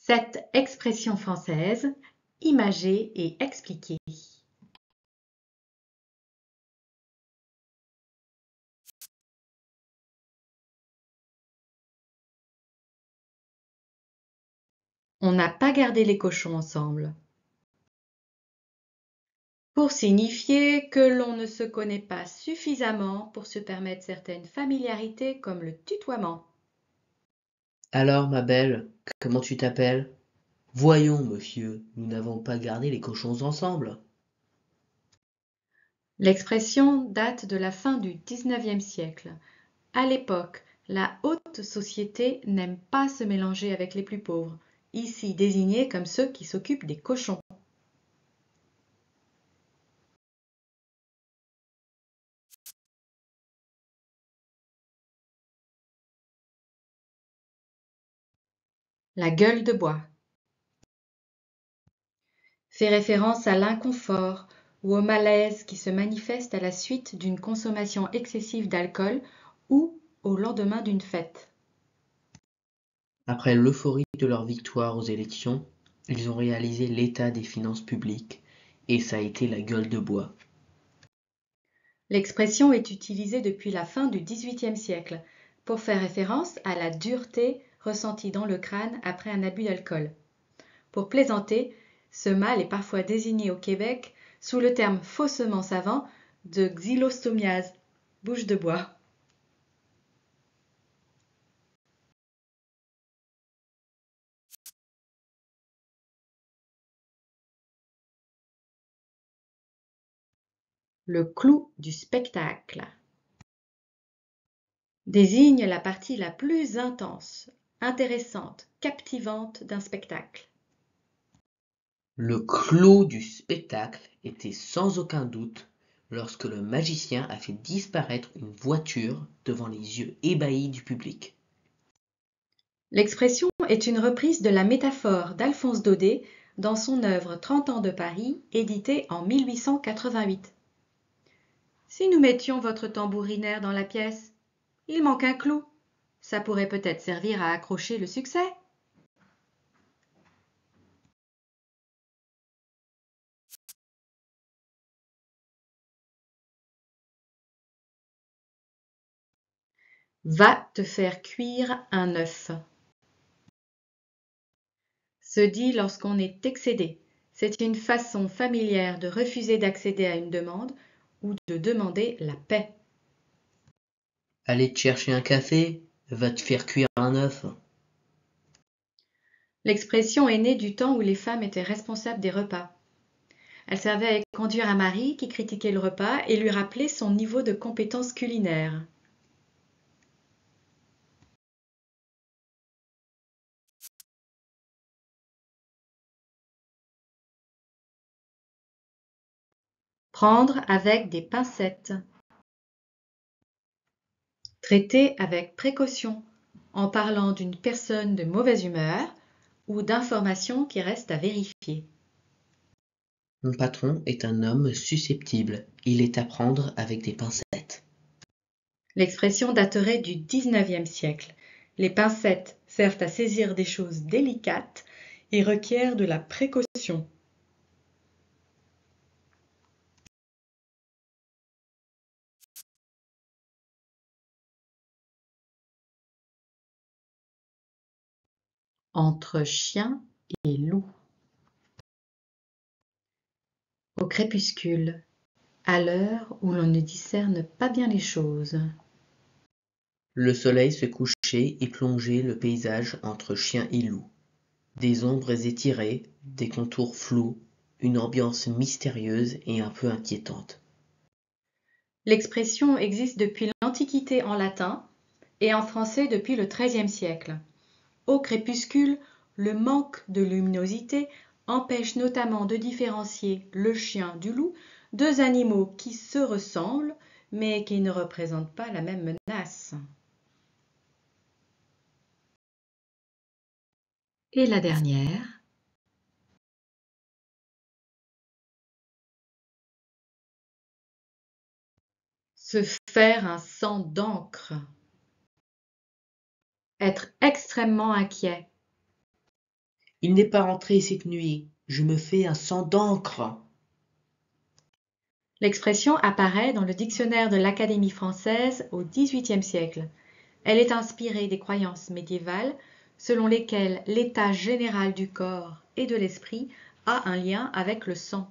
Cette expression française, imagée et expliquée. On n'a pas gardé les cochons ensemble. Pour signifier que l'on ne se connaît pas suffisamment pour se permettre certaines familiarités comme le tutoiement. Alors, ma belle, comment tu t'appelles? Voyons, monsieur, nous n'avons pas gardé les cochons ensemble. L'expression date de la fin du XIXe siècle. À l'époque, la haute société n'aime pas se mélanger avec les plus pauvres, ici désignés comme ceux qui s'occupent des cochons. La gueule de bois fait référence à l'inconfort ou au malaise qui se manifeste à la suite d'une consommation excessive d'alcool ou au lendemain d'une fête. Après l'euphorie de leur victoire aux élections, ils ont réalisé l'état des finances publiques, et ça a été la gueule de bois. L'expression est utilisée depuis la fin du XVIIIe siècle pour faire référence à la dureté ressentie dans le crâne après un abus d'alcool. Pour plaisanter, ce mal est parfois désigné au Québec sous le terme faussement savant de xylostomiase, bouche de bois. Le clou du spectacle désigne la partie la plus intense, intéressante, captivante d'un spectacle. Le clou du spectacle était sans aucun doute lorsque le magicien a fait disparaître une voiture devant les yeux ébahis du public. L'expression est une reprise de la métaphore d'Alphonse Daudet dans son œuvre 30 ans de Paris, éditée en 1888. Si nous mettions votre tambourinaire dans la pièce, il manque un clou. Ça pourrait peut-être servir à accrocher le succès. Va te faire cuire un œuf. Se dit lorsqu'on est excédé. C'est une façon familière de refuser d'accéder à une demande ou de demander la paix. Aller te chercher un café, va te faire cuire un œuf. L'expression est née du temps où les femmes étaient responsables des repas. Elle servait à conduire un mari qui critiquait le repas et lui rappeler son niveau de compétence culinaire. Prendre avec des pincettes. Traiter avec précaution, en parlant d'une personne de mauvaise humeur ou d'informations qui restent à vérifier. Mon patron est un homme susceptible, il est à prendre avec des pincettes. L'expression daterait du XIXe siècle. Les pincettes servent à saisir des choses délicates et requièrent de la précaution. Entre chien et loup. Au crépuscule, à l'heure où l'on ne discerne pas bien les choses. Le soleil se couchait et plongeait le paysage entre chien et loup. Des ombres étirées, des contours flous, une ambiance mystérieuse et un peu inquiétante. L'expression existe depuis l'Antiquité en latin et en français depuis le XIIIe siècle. Au crépuscule, le manque de luminosité empêche notamment de différencier le chien du loup, deux animaux qui se ressemblent mais qui ne représentent pas la même menace. Et la dernière, se faire un sang d'encre. Être extrêmement inquiet. Il n'est pas rentré cette nuit, je me fais un sang d'encre. L'expression apparaît dans le dictionnaire de l'Académie française au XVIIIe siècle. Elle est inspirée des croyances médiévales selon lesquelles l'état général du corps et de l'esprit a un lien avec le sang.